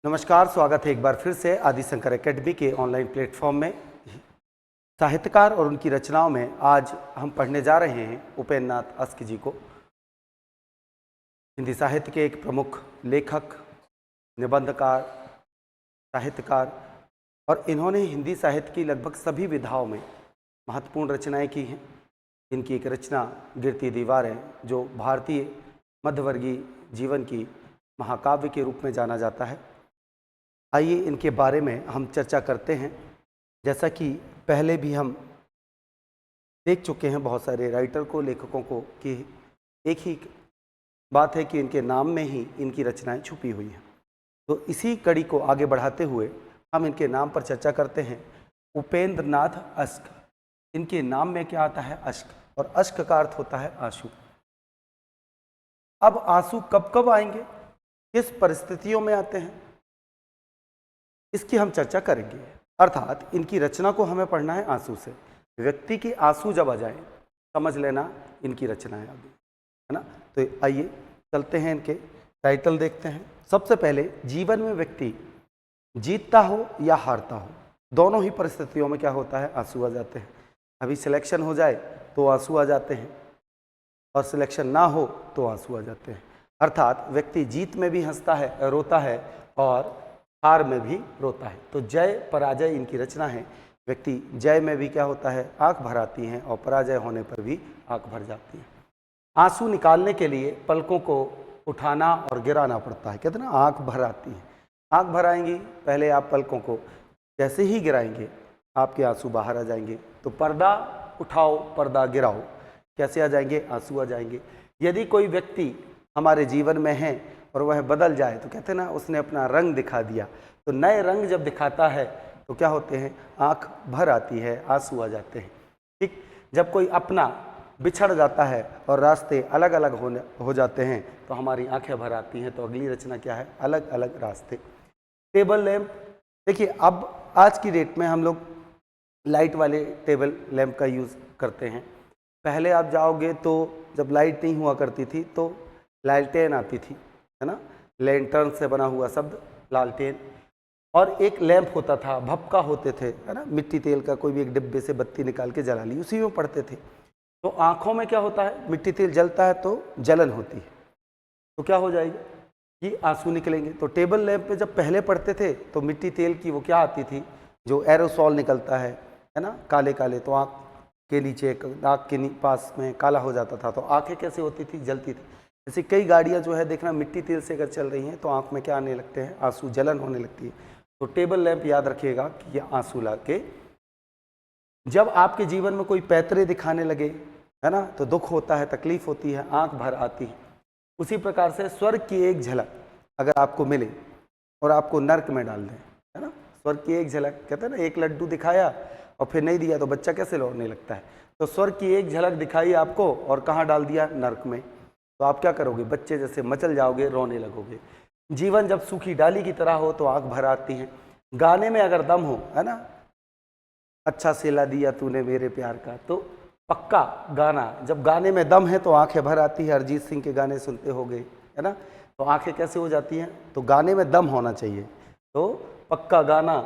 नमस्कार, स्वागत है एक बार फिर से आदि शंकर एकेडमी के ऑनलाइन प्लेटफॉर्म में। साहित्यकार और उनकी रचनाओं में आज हम पढ़ने जा रहे हैं उपेंद्र नाथ अस्क जी को। हिंदी साहित्य के एक प्रमुख लेखक, निबंधकार, साहित्यकार, और इन्होंने हिंदी साहित्य की लगभग सभी विधाओं में महत्वपूर्ण रचनाएं की हैं। इनकी एक रचना गिरती दीवारें, जो भारतीय मध्यवर्गीय जीवन की महाकाव्य के रूप में जाना जाता है। आइए इनके बारे में हम चर्चा करते हैं। जैसा कि पहले भी हम देख चुके हैं बहुत सारे राइटर को, लेखकों को, कि एक ही बात है कि इनके नाम में ही इनकी रचनाएं छुपी हुई हैं। तो इसी कड़ी को आगे बढ़ाते हुए हम इनके नाम पर चर्चा करते हैं। उपेंद्र नाथ अस्क, इनके नाम में क्या आता है? अश्क, और अश्क का अर्थ होता है आंसू। अब आंसू कब कब आएंगे, किस परिस्थितियों में आते हैं, इसकी हम चर्चा करेंगे। अर्थात इनकी रचना को हमें पढ़ना है आंसू से। व्यक्ति के आंसू जब आ जाए, समझ लेना इनकी रचनाएं आ गई, है ना। तो आइए चलते हैं, इनके टाइटल देखते हैं। सबसे पहले, जीवन में व्यक्ति जीतता हो या हारता हो, दोनों ही परिस्थितियों में क्या होता है? आंसू आ जाते हैं। अभी सिलेक्शन हो जाए तो आंसू आ जाते हैं, और सिलेक्शन ना हो तो आंसू आ जाते हैं। अर्थात व्यक्ति जीत में भी हंसता है, रोता है, और हार में भी रोता है। तो जय पराजय इनकी रचना है। व्यक्ति जय में भी क्या होता है? आंख भर आती हैं, और पराजय होने पर भी आंख भर जाती है। आंसू निकालने के लिए पलकों को उठाना और गिराना पड़ता है। कहते हैं ना, आंख भर आती है। आंख भर आएंगी, पहले आप पलकों को जैसे ही गिराएंगे आपके आंसू बाहर आ जाएंगे। तो पर्दा उठाओ, पर्दा गिराओ, कैसे आ जाएंगे? आंसू आ जाएंगे। यदि कोई व्यक्ति हमारे जीवन में है और वह बदल जाए, तो कहते हैं ना, उसने अपना रंग दिखा दिया। तो नए रंग जब दिखाता है तो क्या होते हैं? आंख भर आती है, आंसू आ जाते हैं। ठीक, जब कोई अपना बिछड़ जाता है और रास्ते अलग अलग हो जाते हैं तो हमारी आंखें भर आती हैं। तो अगली रचना क्या है? अलग अलग रास्ते। टेबल लैंप, देखिए अब आज की डेट में हम लोग लाइट वाले टेबल लैंप का यूज़ करते हैं। पहले आप जाओगे तो जब लाइट नहीं हुआ करती थी तो लालटेन आती थी, है ना, लैंटर्न से बना हुआ शब्द लालटेन। और एक लैंप होता था, भपका होते थे, है ना, मिट्टी तेल का कोई भी एक डिब्बे से बत्ती निकाल के जला ली, उसी में पढ़ते थे। तो आँखों में क्या होता है? मिट्टी तेल जलता है तो जलन होती है, तो क्या हो जाएगी? कि आंसू निकलेंगे। तो टेबल लैंप पे जब पहले पढ़ते थे तो मिट्टी तेल की वो क्या आती थी, जो एरोसॉल निकलता है ना, काले काले, तो आँख के नीचे, नाक के पास में काला हो जाता था। तो आँखें कैसे होती थी? जलती थी। जैसे कई गाड़ियाँ जो है देखना मिट्टी तेल से अगर चल रही हैं तो आँख में क्या आने लगते हैं? आंसू, जलन होने लगती है। तो टेबल लैंप याद रखिएगा कि ये आंसू ला के। जब आपके जीवन में कोई पैतरे दिखाने लगे, है ना, तो दुख होता है, तकलीफ होती है, आंख भर आती है। उसी प्रकार से स्वर्ग की एक झलक अगर आपको मिले और आपको नर्क में डाल दें, है ना, स्वर्ग की एक झलक, कहते हैं ना, एक लड्डू दिखाया और फिर नहीं दिया तो बच्चा कैसे रोने लगता है। तो स्वर्ग की एक झलक दिखाई आपको और कहाँ डाल दिया? नर्क में। तो आप क्या करोगे? बच्चे जैसे मचल जाओगे, रोने लगोगे। जीवन जब सूखी डाली की तरह हो तो आंख भर आती है। गाने में अगर दम हो, है ना, अच्छा सिला दिया तूने मेरे प्यार का, तो पक्का गाना, जब गाने में दम है तो आंखें भर आती है। अरिजीत सिंह के गाने सुनते होगे, है ना, तो आंखें कैसे हो जाती हैं? तो गाने में दम होना चाहिए। तो पक्का गाना,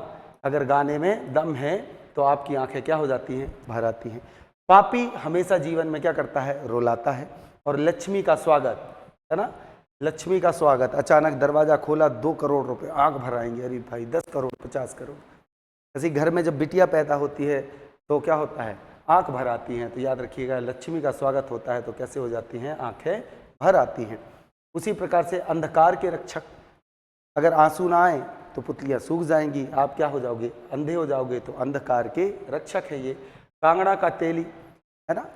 अगर गाने में दम है तो आपकी आंखें क्या हो जाती हैं? भर आती हैं। पापी हमेशा जीवन में क्या करता है? रुलाता है। और लक्ष्मी का स्वागत, है ना, लक्ष्मी का स्वागत, अचानक दरवाजा खोला, 2 करोड़ रुपए, आंख भर आएंगे, अरे भाई 10 करोड़ 50 करोड़। ऐसी घर में जब बिटिया पैदा होती है तो क्या होता है? आंख भर आती हैं। तो याद रखिएगा, लक्ष्मी का स्वागत होता है तो कैसे हो जाती हैं? आंखें भर आती हैं। उसी प्रकार से अंधकार के रक्षक, अगर आंसू ना आए तो पुतलियां सूख जाएंगी, आप क्या हो जाओगे? अंधे हो जाओगे। तो अंधकार के रक्षक है ये। कांगड़ा का तेली, है ना,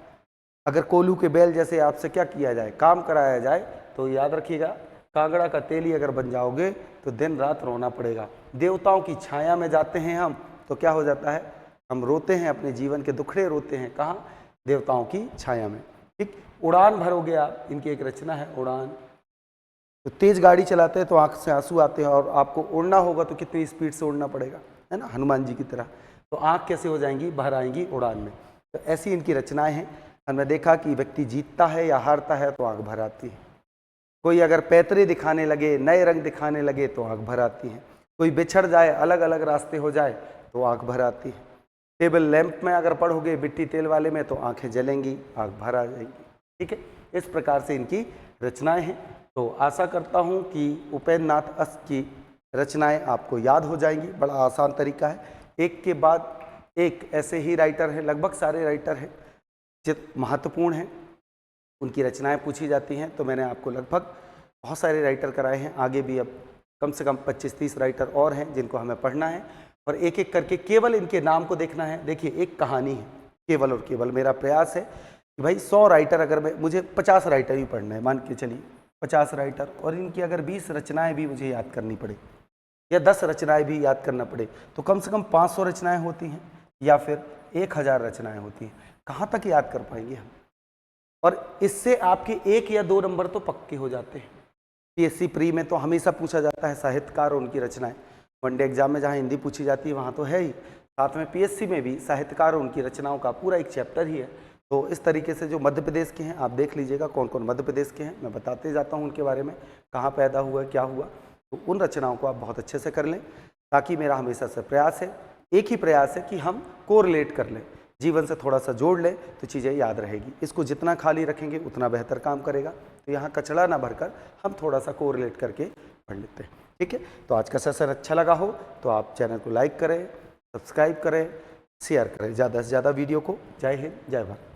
अगर कोल्हू के बैल जैसे आपसे क्या किया जाए? काम कराया जाए, तो याद रखिएगा, कांगड़ा का तेली अगर बन जाओगे तो दिन रात रोना पड़ेगा। देवताओं की छाया में जाते हैं हम तो क्या हो जाता है? हम रोते हैं, अपने जीवन के दुखड़े रोते हैं। कहाँ? देवताओं की छाया में। ठीक, उड़ान भरोगे आप, इनकी एक रचना है उड़ान। तो तेज गाड़ी चलाते हैं तो आंख से आंसू आते हैं, और आपको उड़ना होगा तो कितनी स्पीड से उड़ना पड़ेगा, है ना, हनुमान जी की तरह। तो आंख कैसे हो जाएंगी? भर आएंगी उड़ान में। तो ऐसी इनकी रचनाएं हैं। हमने देखा कि व्यक्ति जीतता है या हारता है तो आंख भर आती है। कोई अगर पैतरे दिखाने लगे, नए रंग दिखाने लगे तो आंख भर आती है। कोई बिछड़ जाए, अलग अलग रास्ते हो जाए तो आंख भर आती है। टेबल लैंप में अगर पढ़ोगे मिट्टी तेल वाले में तो आंखें जलेंगी, आंख भर आ जाएंगी। ठीक है, इस प्रकार से इनकी रचनाएं हैं। तो आशा करता हूं कि उपेंद्र नाथ अस्त की रचनाएं आपको याद हो जाएंगी। बड़ा आसान तरीका है, एक के बाद एक ऐसे ही राइटर हैं, लगभग सारे राइटर हैं जो महत्वपूर्ण हैं, उनकी रचनाएं पूछी जाती हैं। तो मैंने आपको लगभग बहुत सारे राइटर कराए हैं, आगे भी अब कम से कम 25-30 राइटर और हैं जिनको हमें पढ़ना है और एक एक करके केवल इनके नाम को देखना है। देखिए, एक कहानी है, केवल और केवल मेरा प्रयास है कि भाई 100 राइटर, अगर मुझे 50 राइटर ही पढ़ना है, मान के चलिए 50 राइटर, और इनकी अगर 20 रचनाएं भी मुझे याद करनी पड़े या 10 रचनाएं भी याद करना पड़े तो कम से कम 500 रचनाएं होती हैं या फिर 1000 रचनाएं होती हैं। कहाँ तक याद कर पाएंगे हम? और इससे आपके 1 या 2 नंबर तो पक्के हो जाते हैं। पीएससी प्री में तो हमेशा पूछा जाता है साहित्यकार और उनकी रचनाएं। वनडे एग्जाम में जहाँ हिंदी पूछी जाती है वहाँ तो है ही, साथ में पीएससी में भी साहित्यकार और उनकी रचनाओं का पूरा एक चैप्टर ही है। तो इस तरीके से जो मध्य प्रदेश के हैं आप देख लीजिएगा कौन कौन मध्य प्रदेश के हैं, मैं बताते जाता हूँ उनके बारे में, कहाँ पैदा हुआ, क्या हुआ। तो उन रचनाओं को आप बहुत अच्छे से कर लें, ताकि मेरा हमेशा से प्रयास है, एक ही प्रयास है कि हम कोरिलेट कर लें, जीवन से थोड़ा सा जोड़ लें तो चीज़ें याद रहेगी। इसको जितना खाली रखेंगे उतना बेहतर काम करेगा। तो यहाँ कचड़ा ना भरकर हम थोड़ा सा कोरिलेट करके पढ़ लेते हैं। ठीक है, तो आज का सेशन अच्छा लगा हो तो आप चैनल को लाइक करें, सब्सक्राइब करें, शेयर करें ज़्यादा से ज़्यादा वीडियो को। जय हिंद, जय भारत।